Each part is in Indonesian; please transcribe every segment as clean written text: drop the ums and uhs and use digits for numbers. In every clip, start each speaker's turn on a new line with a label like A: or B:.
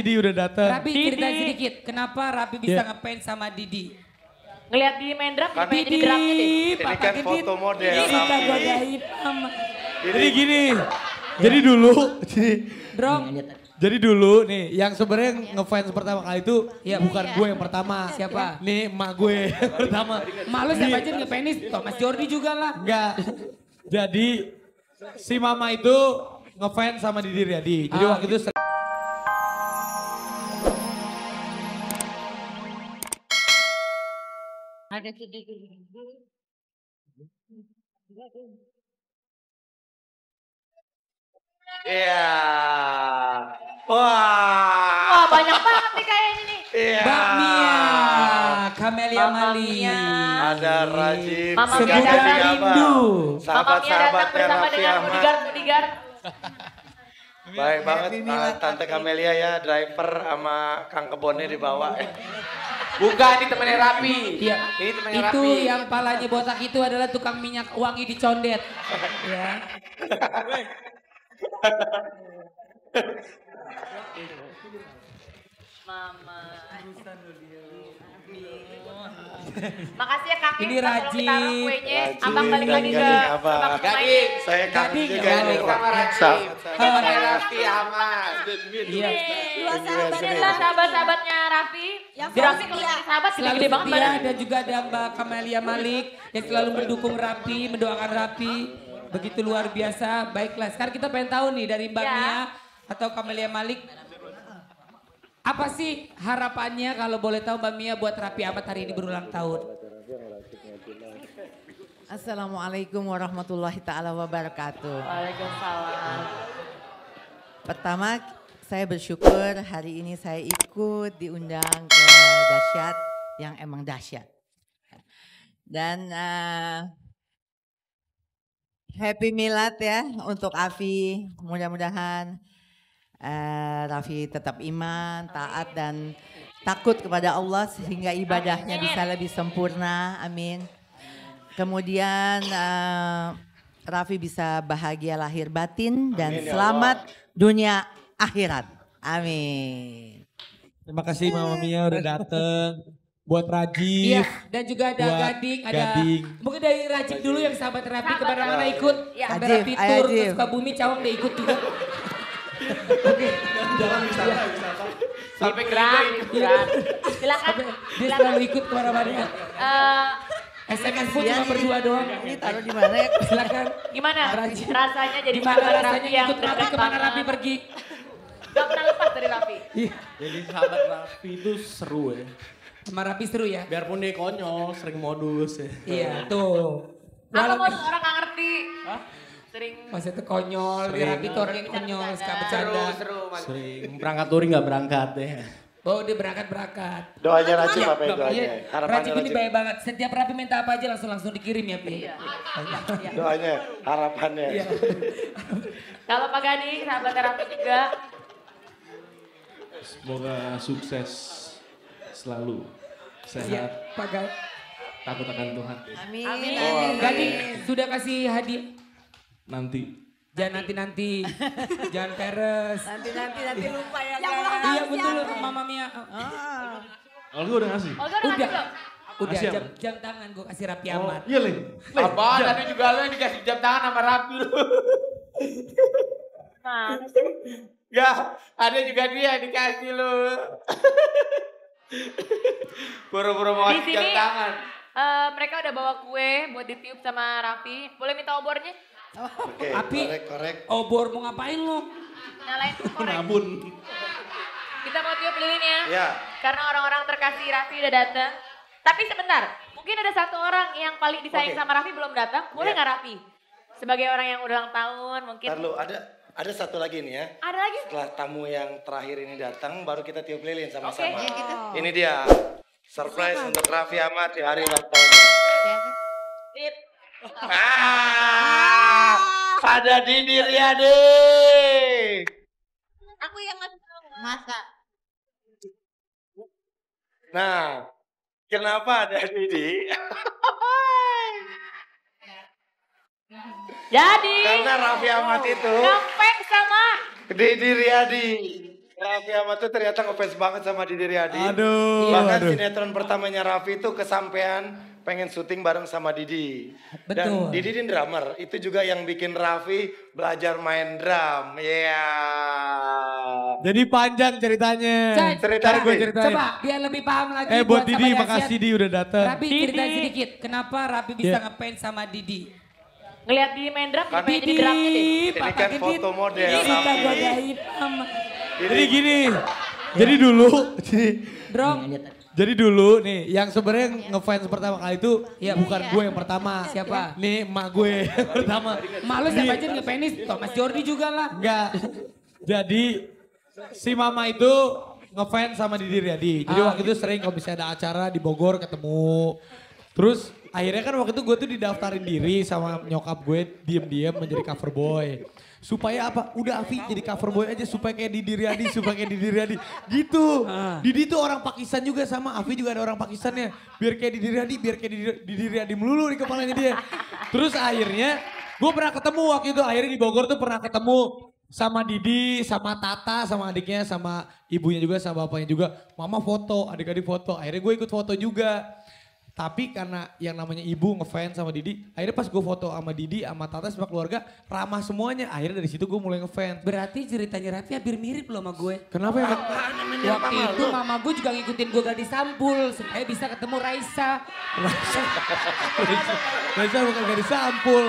A: Didi udah datang.
B: Rapi cerita sedikit, kenapa Rapi bisa ngefans sama Didi?
C: Ngeliat di main drum, pengen jadi
B: Didi,
C: drumnya deh.
D: Ini kan foto model.
B: Kita godain sama.
A: Jadi gini, jadi dulu,
B: Drong,
A: jadi dulu nih yang sebenarnya ngefans pertama kali itu bukan gue yang pertama.
B: Siapa?
A: Nih emak gue yang pertama.
B: malu siapa aja ngefanis, Thomas Jordi juga lah.
A: Enggak. Jadi si mama itu ngefans sama Didi Riyadi. Jadi waktu itu
C: Ada sedikit.
D: Iya. Wah.
C: Wah banyak banget nih kayaknya nih.
D: Iya.
B: Mbak Mia, Camelia Mali.
D: Ada Rajib.
C: Mama
D: juga
C: Mia
D: jadi
C: datang.
D: apa?
B: Rindu.
C: Mama Mia datang
D: Sahabat-sahabatnya
C: bersama
D: Raffi
C: dengan
D: Ahmad.
C: bodyguard.
D: Baik banget Tante Camelia ya, driver sama Kang Kebonnya dibawa.
E: Bukan, ini temennya Rapi.
B: Iya.
E: Ini temennya
B: Itu
E: Rapi.
B: yang palanya botak itu adalah tukang minyak wangi di condet. Ya.
C: Mama. Makasih ya Kak.
B: Ini
C: Tolong
B: Rajib.
C: ditaruh kuenya.
D: Rajib
C: Abang balik
D: dan
C: lagi ke
D: Gading Abang.
C: abang
E: Gading.
D: Saya kangen
B: Gading,
D: juga
B: Gading
D: nih.
E: sama Rajib.
D: Sa-
E: Raffi Ahmad.
B: Iya.
C: Inilah sahabat-sahabatnya Raffi.
F: Yang
C: Raffi
F: first
C: kalau
F: dia.
C: jadi sahabat
B: Selalu
C: gede-gede banget
B: setia
C: badan.
B: dan juga ada Mbak Camelia Malik yang selalu mendukung Rapi, mendoakan Rapi. Begitu luar biasa. Baiklah, sekarang kita pengen tahu nih dari Mbak
C: Ya.
B: Mia atau Camelia Malik. Apa sih harapannya kalau boleh tahu Mbak Mia buat Rapi Ahmad hari ini berulang tahun?
F: Assalamualaikum warahmatullahi ta'ala wabarakatuh.
C: Waalaikumsalam.
F: Pertama saya bersyukur hari ini saya ikut diundang ke Dahsyat yang emang dahsyat. Dan happy milad ya untuk Afi. Mudah-mudahan Raffi tetap iman, taat dan takut kepada Allah sehingga ibadahnya bisa lebih sempurna. Amin. Kemudian Raffi bisa bahagia lahir batin dan
D: Amin, ya
F: selamat dunia akhirat. Amin.
A: terima kasih Mama Mia udah dateng. Buat Rajib.
B: Iya, dan juga ada
A: Buat
B: Gading, ada
A: Gading.
B: mungkin dari Rajib dulu yang sahabat Rapi
C: Sahabat
B: kemana-mana
C: Rapi.
B: ikut.
C: Iya.
B: Sampai
F: Ajib,
B: Rapi
F: ayo
B: tur ke
F: Ajib.
B: Sukabumi, Cawang dia ikut juga. Oke.
E: Sampai
C: Berat, berat. Silakan.
B: Dia selalu ikut kemana-mana. SMS pun cuma berdua doang.
F: Ini taruh di mana ya?
B: Silakan.
C: Gimana
B: Rajib.
C: rasanya jadi
B: Gimana
C: sahabat
B: rasanya
C: Raffi yang
B: ikut Rapi
C: dekat
B: kemana
C: banget?
B: Rapi pergi?
C: Gak pernah lepas dari Raffi.
G: Jadi sahabat Raffi itu seru ya.
B: Sama Rapi seru ya?
G: Biarpun dia konyol, sering modus ya.
B: Iya, tuh.
C: Apa
B: Walaupun
C: mau orang gak ngerti? Sering.
B: maksudnya konyol, Rapi tuh orang yang konyol, suka bercanda.
E: Seru, Mas.
G: Sering berangkat touring gak berangkat ya.
B: Oh dia berangkat-berangkat.
D: Doanya Rajib apa itu doanya?
B: Iya,
D: Harapannya
B: Rajib ini
D: Rajib.
B: baik banget. Setiap Rapi minta apa aja langsung dikirim ya Pi.
C: Iya.
D: Doanya, harapannya.
B: Iya.
C: Kalau Pak Gading, sahabat Raffi juga.
G: Semoga sukses selalu.
B: Iya,
G: Sehat,
B: Pak Gading.
G: takut akan Tuhan.
F: Amin.
C: Amin.
F: Amin.
B: Gading sudah kasih hadiah.
G: Nanti.
B: Jangan nanti-nanti. Jangan peres.
F: Nanti lupa ya.
H: Yang ulang
B: Iya betul Mama Mia.
G: Kalau gue udah ngasih.
C: Olga udah ngasih belum?
B: Udah
G: Kasih apa?
B: jam tangan gue kasih Rapi Ahmad.
G: Iya Lin.
E: Apaan, tadi juga lo yang dikasih jam tangan sama Rapi lu.
C: Mana sih?
E: Gak, ada juga dia yang dikasih lu. Buru-buru mau
C: Di
E: kasih jam
C: sini
E: tangan.
C: mereka udah bawa kue buat ditiup sama Raffi. Boleh minta obornya?
D: Oke,
B: Api.
D: korek.
B: Obor mau ngapain lu?
C: Nyalain korek.
G: Nabun.
C: Kita mau tiup lilin ya.
D: Ya.
C: Karena orang-orang terkasih Raffi udah datang. Tapi sebentar, mungkin ada satu orang yang paling disayang
D: Oke.
C: sama Raffi belum datang. Boleh
D: Ya.
C: nggak Raffi? Sebagai orang yang ulang tahun mungkin.
D: Ntar lu, ada satu lagi nih ya.
C: Ada lagi?
D: Setelah tamu yang terakhir ini datang, baru kita tiup lilin sama-sama.
C: Oke.
D: Ini dia, surprise untuk Raffi Ahmad di hari ulang tahunnya.
C: Tip.
D: Ada Didi Riyadi.
H: Aku yang ngasih tahu. Masa?
D: Nah, kenapa ada Didi?
C: Jadi.
D: Karena Raffi Ahmad itu
C: Ngefans sama.
D: Didi Riyadi. Raffi Ahmad tuh ternyata ngefans banget sama Didi Riyadi.
A: Aduh,
D: Bahkan
A: aduh.
D: sinetron pertamanya Raffi itu kesampean pengen syuting bareng sama Didi. Dan
B: Betul.
D: Didi ini drummer. Itu juga yang bikin Raffi belajar main drum. Iya.
A: Jadi panjang ceritanya.
B: Cai,
D: Cerita
A: Ntar gue
D: Didi.
A: ceritain.
B: Coba biar lebih paham lagi.
A: Buat Didi,
B: sahabat
A: makasih
B: dahsyat.
A: Didi udah datang.
B: Rapi ceritain sedikit, kenapa Rapi bisa ngefans sama Didi?
C: Ngeliat di main drum,
D: Kan
C: pengen jadi drumnya deh.
D: Ini kan foto model.
B: Ini kita
D: Rafi.
B: godain sama.
A: Jadi gini, jadi dulu,
B: Drong,
A: jadi dulu nih, yang sebenarnya ngefans pertama kali itu
B: Iya.
A: bukan gue yang pertama.
B: Siapa?
A: Nih emak gue yang pertama.
B: malu siapa aja ngepenis, Thomas Jordi juga lah.
A: Enggak. Jadi si mama itu ngefans sama Didi Riyadi. Jadi waktu itu sering kalau misalnya ada acara di Bogor ketemu. Terus akhirnya kan waktu itu gue tuh didaftarin diri sama nyokap gue diem-diem menjadi cover boy. Supaya apa? Udah Afi jadi cover boy aja supaya kayak Didi Riyadi, supaya kayak Didi Riyadi. Gitu. Didi tuh orang Pakistan juga sama Afi juga ada orang Pakistannya. Biar kayak Didi Riyadi, biar kayak Didi Riyadi melulu di kepalanya dia. Terus akhirnya gue pernah ketemu waktu itu. Akhirnya di Bogor tuh pernah ketemu sama Didi, sama Tata, sama adiknya, sama ibunya juga, sama bapaknya juga. Mama foto, adik-adik foto. Akhirnya gue ikut foto juga. Tapi karena yang namanya ibu ngefans sama Didi, akhirnya pas gue foto sama Didi, sama Tata, sama keluarga, ramah semuanya. Akhirnya dari situ gue mulai ngefans.
B: Berarti ceritanya Rafi hampir mirip loh sama gue.
A: Kenapa ya?
B: Waktu itu mama gue juga ngikutin gue gadis sampul supaya bisa ketemu Raisa.
A: Raisa bukan gadis sampul.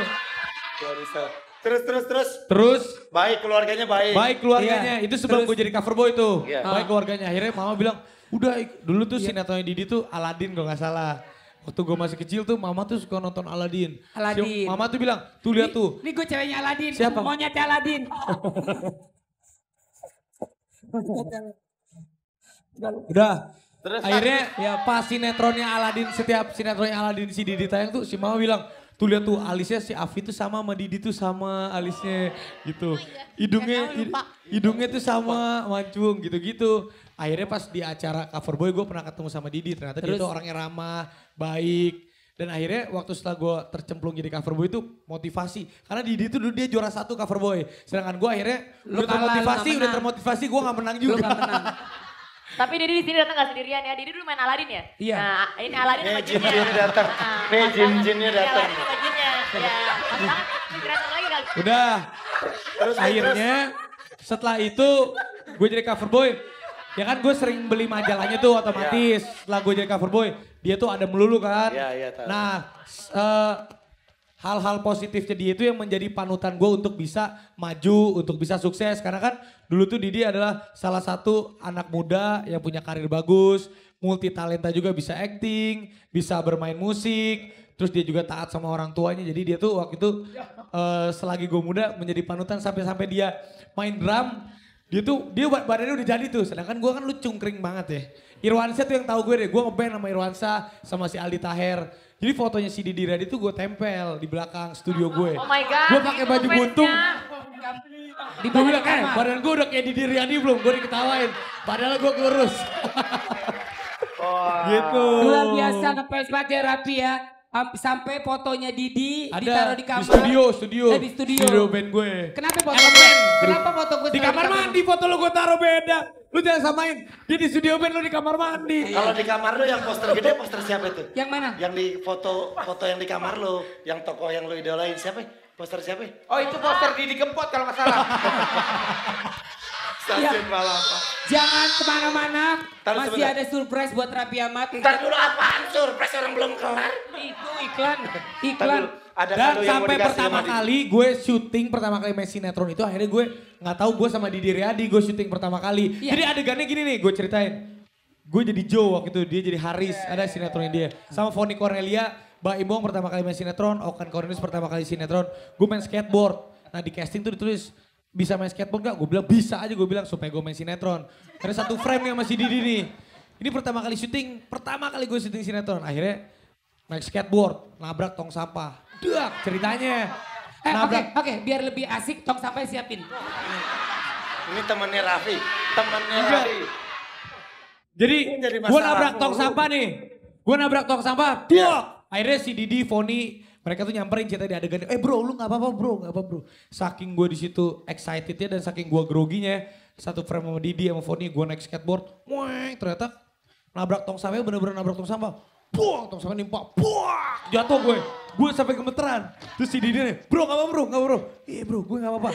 D: Terus.
A: Terus
D: Baik keluarganya baik.
A: baik keluarganya,
B: Iya.
A: itu sebelum gue jadi cover boy tuh.
D: Iya.
A: Baik keluarganya, akhirnya mama bilang, udah dulu tuh sinetronnya Didi tuh Aladin kalau gak salah. Waktu gue masih kecil tuh mama tuh suka nonton Aladin.
B: Aladin.
A: Mama tuh bilang, tuh lihat tuh.
B: Ini gue ceweknya Aladin.
A: Siapa?
B: Monyetnya Aladin.
A: Udah.
D: Terus
A: Akhirnya ya pas sinetronnya Aladin, setiap sinetronnya Aladin si Didi tayang tuh si mama bilang, tuh lihat tuh alisnya si Afi tuh sama Didi tuh sama alisnya gitu. Hidungnya tuh sama mancung gitu-gitu. Akhirnya pas di acara cover boy gue pernah ketemu sama Didi. Ternyata dia
B: Terus?
A: tuh orangnya ramah, baik. Dan akhirnya waktu setelah gue tercemplung jadi cover boy itu motivasi. Karena Didi tuh dulu dia juara 1 cover boy. Sedangkan gue akhirnya
B: Lu
A: udah
B: kalah, lu nggak
A: termotivasi gue gak menang
B: Lu
A: juga.
B: gak menang.
C: Tapi Didi di sini datang gak sendirian ya. Didi dulu main Aladin ya?
B: Iya.
C: Nah, ini Aladin sama
D: Nih
C: jinnya.
D: jin datang. Nih jin-jinnya
C: Ini
D: datang.
C: Aladin sama jinnya. Ya, pasangan ini cerita lagi kali.
A: Udah. Akhirnya setelah itu gue jadi cover boy. Ya kan gue sering beli majalahnya tuh otomatis. Setelah gue jadi cover boy, dia tuh ada melulu kan.
D: Iya, tahu.
A: Nah, hal-hal positifnya dia itu yang menjadi panutan gue untuk bisa maju, untuk bisa sukses. Karena kan dulu tuh Didi adalah salah satu anak muda yang punya karir bagus, multi talenta juga, bisa acting, bisa bermain musik. Terus dia juga taat sama orang tuanya. Jadi dia tuh waktu itu selagi gue muda menjadi panutan sampai dia main drum. Dia badannya udah jadi tuh. Sedangkan gue kan lu cungkring banget ya. Irwansyah tuh yang tahu gue deh. Gue ngeband sama Irwansyah sama si Aldi Taher. Jadi fotonya si Didi Riyadi tuh gue tempel di belakang studio gue.
C: Oh my God.
A: Gue pakai baju
C: fansnya.
A: buntung.
B: Di
A: Gue
B: bawah
A: bilang,
B: kamar.
A: badan gue udah kayak Didi Riyadi belum? Gue diketawain. Padahal gue kurus. Gitu.
B: Luar biasa ngefans banget ya Rapi ya. Sampai fotonya Didi ditaruh
A: Ada
B: di kamar.
A: studio.
B: Di studio.
A: band gue.
B: Kenapa foto
A: Elemen.
B: gue? Kenapa foto gue
A: Di
B: taruh
A: kamar mandi foto lu gue taruh beda. Lu jangan samain. Dia di studio band, lu di kamar mandi.
D: Kalau di kamar lu yang poster gede, poster siapa itu?
B: Yang mana?
D: Yang di foto yang di kamar lu, yang tokoh yang lu idolain siapa? Poster siapa?
E: Oh itu poster Didi Kempot kalau nggak salah.
D: Stasiun Balapan.
B: Jangan kemana-mana.
D: Taruh
B: Masih
D: sebentar.
B: ada surprise buat Rapi Ahmad.
D: Ntar dulu apaan surprise orang belum kelar?
B: Itu iklan.
D: Ntar
B: Iklan.
D: dulu, ada
A: Dan
D: kado yang mau
A: sampai
D: dikasih
A: pertama
D: sama Didi.
A: kali gue syuting pertama kali main sinetron itu akhirnya gue nggak tahu gue sama Didi Riyadi gue syuting pertama kali.
B: Iya.
A: Jadi adegannya gini nih gue ceritain. Gue jadi Joe waktu itu, dia jadi Haris, ada sinetronnya dia. Sama Foni Cornelia, Mbak Imbong pertama kali main sinetron, Okan Cornelius pertama kali sinetron. Gue main skateboard. Nah di casting tuh ditulis, bisa main skateboard gak? Gue bilang bisa aja, gue bilang supaya gue main sinetron. Karena satu frame nih sama si Didi nih. Ini pertama kali gue syuting sinetron. Akhirnya naik skateboard, nabrak tong sampah. Dak ceritanya.
B: Oke, biar lebih asik tong sampai siapin.
D: Ini temannya Raffi, temannya
A: Enggak.
D: Raffi.
A: Jadi
D: Jadi
A: gue
D: masalah
A: nabrak tong
D: mulu.
A: sampah nih. Gue nabrak tong sampah. Duk. Akhirnya si Didi, Foni, Mereka tuh nyamperin ceritanya di adegan, bro lu gak apa-apa bro. Saking gue di situ excitednya dan saking gue groginya, satu frame sama Didi sama Foni, gue naik skateboard, ternyata nabrak tong sampah, bener-bener nabrak tong sampah. Buang, tong sampah nimpa, jatuh gue sampai gemeteran. Terus si Didi nih, bro gak apa-apa bro. Iya bro, gue gak apa-apa.